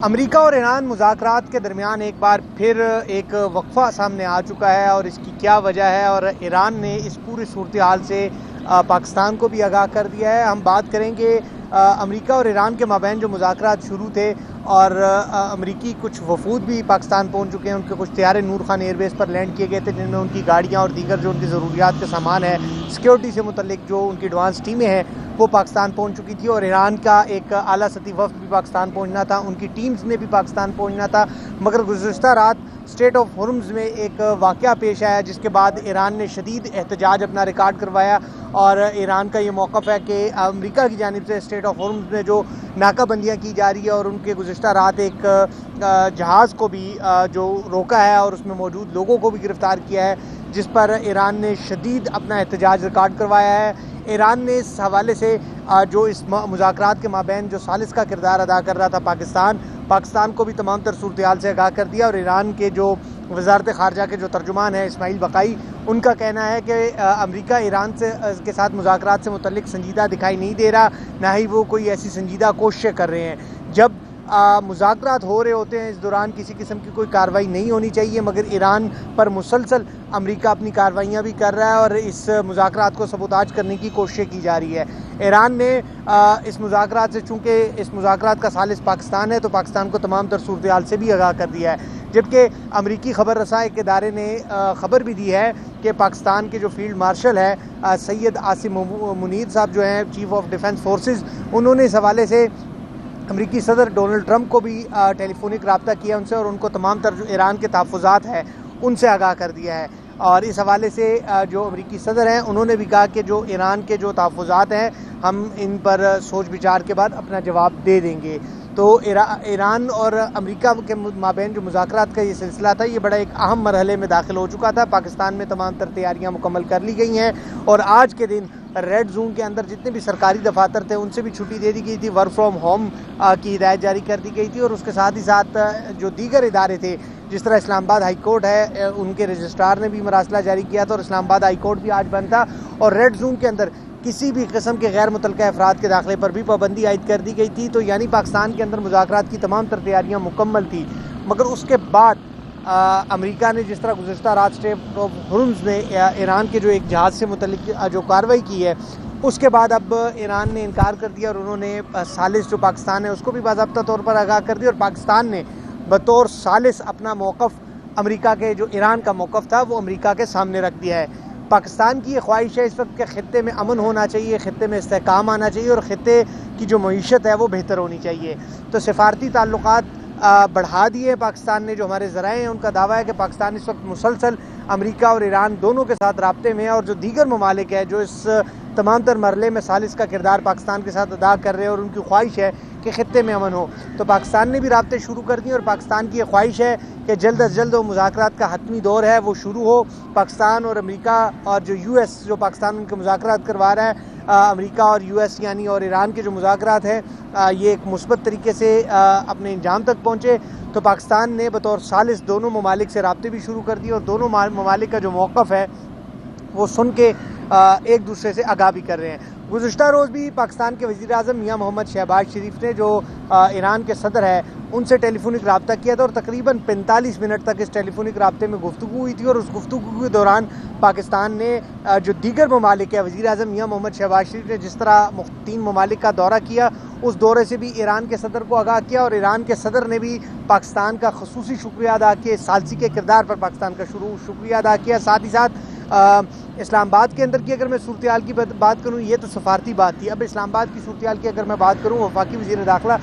امریکہ اور ایران مذاکرات کے درمیان ایک بار پھر ایک وقفہ سامنے آ چکا ہے اور اس کی کیا وجہ ہے، اور ایران نے اس پوری صورتحال سے پاکستان کو بھی آگاہ کر دیا ہے۔ ہم بات کریں گے امریکہ اور ایران کے مابین جو مذاکرات شروع تھے، اور امریکی کچھ وفود بھی پاکستان پہنچ چکے ہیں، ان کے کچھ طیارے نور خان ایئر بیس پر لینڈ کیے گئے تھے، جن میں ان کی گاڑیاں اور دیگر جو ان کی ضروریات کے سامان ہے، سیکیورٹی سے متعلق جو ان کی ایڈوانس ٹیمیں ہیں وہ پاکستان پہنچ چکی تھی، اور ایران کا ایک اعلیٰ سطحی وفد بھی پاکستان پہنچنا تھا، ان کی ٹیمز نے بھی پاکستان پہنچنا تھا۔ مگر گزشتہ رات اسٹریٹ آف ہارمز میں ایک واقعہ پیش آیا، جس کے بعد ایران نے شدید احتجاج اپنا ریکارڈ کروایا، اور ایران کا یہ موقف ہے کہ امریکہ کی جانب سے اسٹریٹ آف ہارمز میں جو ناکہ بندیاں کی جا رہی ہے، اور ان کے گزشتہ رات ایک جہاز کو بھی جو روکا ہے اور اس میں موجود لوگوں کو بھی گرفتار کیا ہے، جس پر ایران نے شدید اپنا احتجاج ریکارڈ کروایا ہے۔ ایران نے اس حوالے سے جو اس مذاکرات کے مابین جو ثالث کا کردار ادا کر رہا تھا پاکستان کو بھی تمام تر صورتحال سے آگاہ کر دیا، اور ایران کے جو وزارت خارجہ کے جو ترجمان ہیں اسماعیل بقائی، ان کا کہنا ہے کہ امریکہ ایران کے ساتھ مذاکرات سے متعلق سنجیدہ دکھائی نہیں دے رہا، نہ ہی وہ کوئی ایسی سنجیدہ کوششیں کر رہے ہیں۔ جب مذاکرات ہو رہے ہوتے ہیں، اس دوران کسی قسم کی کوئی کارروائی نہیں ہونی چاہیے، مگر ایران پر مسلسل امریکہ اپنی کارروائیاں بھی کر رہا ہے اور اس مذاکرات کو سبوتاج کرنے کی کوششیں کی جا رہی ہے۔ ایران نے اس مذاکرات سے، چونکہ اس مذاکرات کا ثالث پاکستان ہے، تو پاکستان کو تمام تر صورتحال سے بھی آگاہ کر دیا ہے، جبکہ امریکی خبر رساں ایک ادارے نے خبر بھی دی ہے کہ پاکستان کے جو فیلڈ مارشل ہے سید عاصم منیر صاحب، جو ہیں چیف آف ڈیفنس فورسز، انہوں نے اس حوالے سے امریکی صدر ڈونلڈ ٹرمپ کو بھی ٹیلی فونک رابطہ کیا ان سے، اور ان کو تمام تر جو ایران کے تحفظات ہیں ان سے آگاہ کر دیا ہے، اور اس حوالے سے جو امریکی صدر ہیں انہوں نے بھی کہا کہ جو ایران کے جو تحفظات ہیں ہم ان پر سوچ بچار کے بعد اپنا جواب دے دیں گے۔ تو ایران اور امریکہ کے مابین جو مذاکرات کا یہ سلسلہ تھا، یہ بڑا ایک اہم مرحلے میں داخل ہو چکا تھا۔ پاکستان میں تمام تر تیاریاں مکمل کر لی گئی ہیں، اور آج کے دن ریڈ زون کے اندر جتنے بھی سرکاری دفاتر تھے ان سے بھی چھٹی دے دی گئی تھی، ورک فرام ہوم کی ہدایت جاری کر دی گئی تھی، اور اس کے ساتھ ہی ساتھ جو دیگر ادارے تھے، جس طرح اسلام آباد ہائی کورٹ ہے، ان کے رجسٹرار نے بھی مراسلہ جاری کیا تھا، اور اسلام آباد ہائی کورٹ بھی آج بند تھا، اور ریڈ زون کے اندر کسی بھی قسم کے غیر متعلقہ افراد کے داخلے پر بھی پابندی عائد کر دی گئی تھی۔ تو یعنی پاکستان کے اندر مذاکرات کی تمام تر تیاریاں مکمل تھی، مگر اس کے بعد امریکہ نے جس طرح گزشتہ رات اسٹریٹ آف ہارمز میں ایران کے جو ایک جہاز سے متعلق جو کارروائی کی ہے، اس کے بعد اب ایران نے انکار کر دیا، اور انہوں نے ثالث جو پاکستان ہے اس کو بھی باضابطہ طور پر آگاہ کر دیا، اور پاکستان نے بطور ثالث اپنا موقف امریکہ کے جو ایران کا موقف تھا وہ امریکہ کے سامنے رکھ دیا ہے۔ پاکستان کی یہ خواہش ہے اس وقت کہ خطے میں امن ہونا چاہیے، خطے میں استحکام آنا چاہیے، اور خطے کی جو معیشت ہے وہ بہتر ہونی چاہیے۔ تو سفارتی تعلقات بڑھا دیے پاکستان نے۔ جو ہمارے ذرائع ہیں ان کا دعویٰ ہے کہ پاکستان اس وقت مسلسل امریکہ اور ایران دونوں کے ساتھ رابطے میں ہے، اور جو دیگر ممالک ہیں جو اس تمام تر مرحلے میں ثالث کا کردار پاکستان کے ساتھ ادا کر رہے ہیں، اور ان کی خواہش ہے کہ خطے میں امن ہو، تو پاکستان نے بھی رابطے شروع کر دیے، اور پاکستان کی یہ خواہش ہے کہ جلد از جلد وہ مذاکرات کا حتمی دور ہے وہ شروع ہو۔ پاکستان اور امریکہ اور جو یو ایس، جو پاکستان ان کے مذاکرات کروا رہا ہے، امریکہ اور یو ایس یعنی اور ایران کے جو مذاکرات ہیں یہ ایک مثبت طریقے سے اپنے انجام تک پہنچے، تو پاکستان نے بطور ثالث دونوں ممالک سے رابطے بھی شروع کر دیے، اور دونوں ممالک کا جو موقف ہے وہ سن کے ایک دوسرے سے آگاہ بھی کر رہے ہیں۔ گزشتہ روز بھی پاکستان کے وزیر اعظم میاں محمد شہباز شریف نے جو ایران کے صدر ہے ان سے ٹیلی فونک رابطہ کیا تھا، اور تقریباً 45 منٹ تک اس ٹیلی فونک رابطے میں گفتگو ہوئی تھی، اور اس گفتگو کے دوران پاکستان نے جو دیگر ممالک ہے، وزیر اعظم میاں محمد شہباز شریف نے جس طرح 3 ممالک کا دورہ کیا، اس دورے سے بھی ایران کے صدر کو آگاہ کیا، اور ایران کے صدر نے بھی پاکستان کا خصوصی شکریہ ادا کیا، ثالثی کے کردار پر پاکستان کا شکریہ ادا کیا۔ ساتھ ہی ساتھ اسلام آباد کے اندر کی اگر میں صورتحال کی بات کروں، یہ تو سفارتی بات تھی، اب اسلام آباد کی صورتحال کی اگر میں بات کروں، وفاقی وزیر داخلہ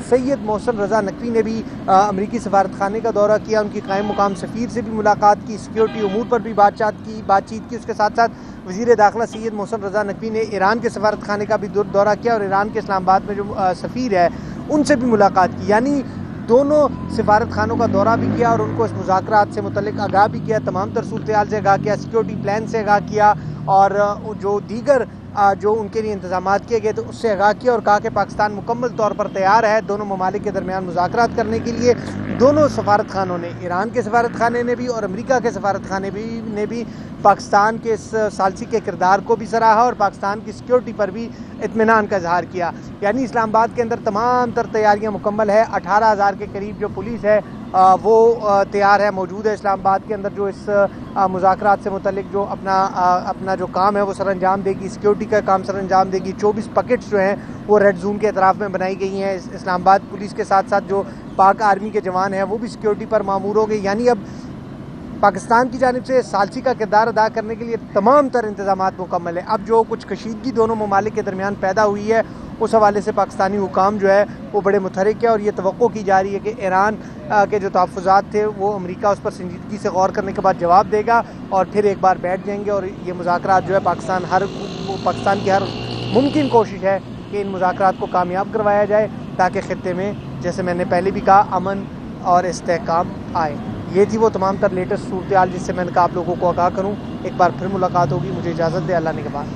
سید محسن رضا نقوی نے بھی امریکی سفارت خانے کا دورہ کیا، ان کی قائم مقام سفیر سے بھی ملاقات کی، سیکیورٹی امور پر بھی بات چیت کی۔ اس کے ساتھ ساتھ وزیر داخلہ سید محسن رضا نقوی نے ایران کے سفارت خانے کا بھی دورہ کیا، اور ایران کے اسلام آباد میں جو سفیر ہے ان سے بھی ملاقات کی، یعنی دونوں سفارت خانوں کا دورہ بھی کیا، اور ان کو اس مذاکرات سے متعلق آگاہ بھی کیا، تمام تر صورتحال سے آگاہ کیا، سیکیورٹی پلان سے آگاہ کیا، اور جو دیگر جو ان کے لیے انتظامات کیے گئے تھے اس سے آگاہ کیا اور کہا کہ پاکستان مکمل طور پر تیار ہے دونوں ممالک کے درمیان مذاکرات کرنے کے لیے۔ دونوں سفارت خانوں نے، ایران کے سفارت خانے نے بھی اور امریکہ کے سفارت خانے نے بھی پاکستان کے اس ثالثی کے کردار کو بھی سراہا اور پاکستان کی سیکیورٹی پر بھی اطمینان کا اظہار کیا۔ یعنی اسلام آباد کے اندر تمام تر تیاریاں مکمل ہے۔ 18,000 کے قریب جو پولیس ہے وہ تیار ہے، موجود ہے اسلام آباد کے اندر، جو اس مذاکرات سے متعلق جو اپنا جو کام ہے وہ سر انجام دے گی، سیکیورٹی کا کام سر انجام دے گی۔ 24 پکٹس جو ہیں وہ ریڈ زون کے اطراف میں بنائی گئی ہیں۔ اسلام آباد پولیس کے ساتھ ساتھ جو پاک آرمی کے جوان ہیں وہ بھی سیکیورٹی پر مامور ہو گئے۔ یعنی اب پاکستان کی جانب سے ثالثی کا کردار ادا کرنے کے لیے تمام تر انتظامات مکمل ہیں۔ اب جو کچھ کشیدگی دونوں ممالک کے درمیان پیدا ہوئی ہے اس حوالے سے پاکستانی حکام جو ہے وہ بڑے متحرک ہے اور یہ توقع کی جا رہی ہے کہ ایران کے جو تحفظات تھے وہ امریکہ اس پر سنجیدگی سے غور کرنے کے بعد جواب دے گا اور پھر ایک بار بیٹھ جائیں گے اور یہ مذاکرات جو ہے پاکستان کی ہر ممکن کوشش ہے کہ ان مذاکرات کو کامیاب کروایا جائے تاکہ خطے میں، جیسے میں نے پہلے بھی کہا، امن اور استحکام آئے۔ یہ تھی وہ تمام تر لیٹسٹ صورتحال جس سے میں نے کہا آپ لوگوں کو آگاہ کروں۔ ایک بار پھر ملاقات ہوگی، مجھے اجازت دے، اللہ نگہبان۔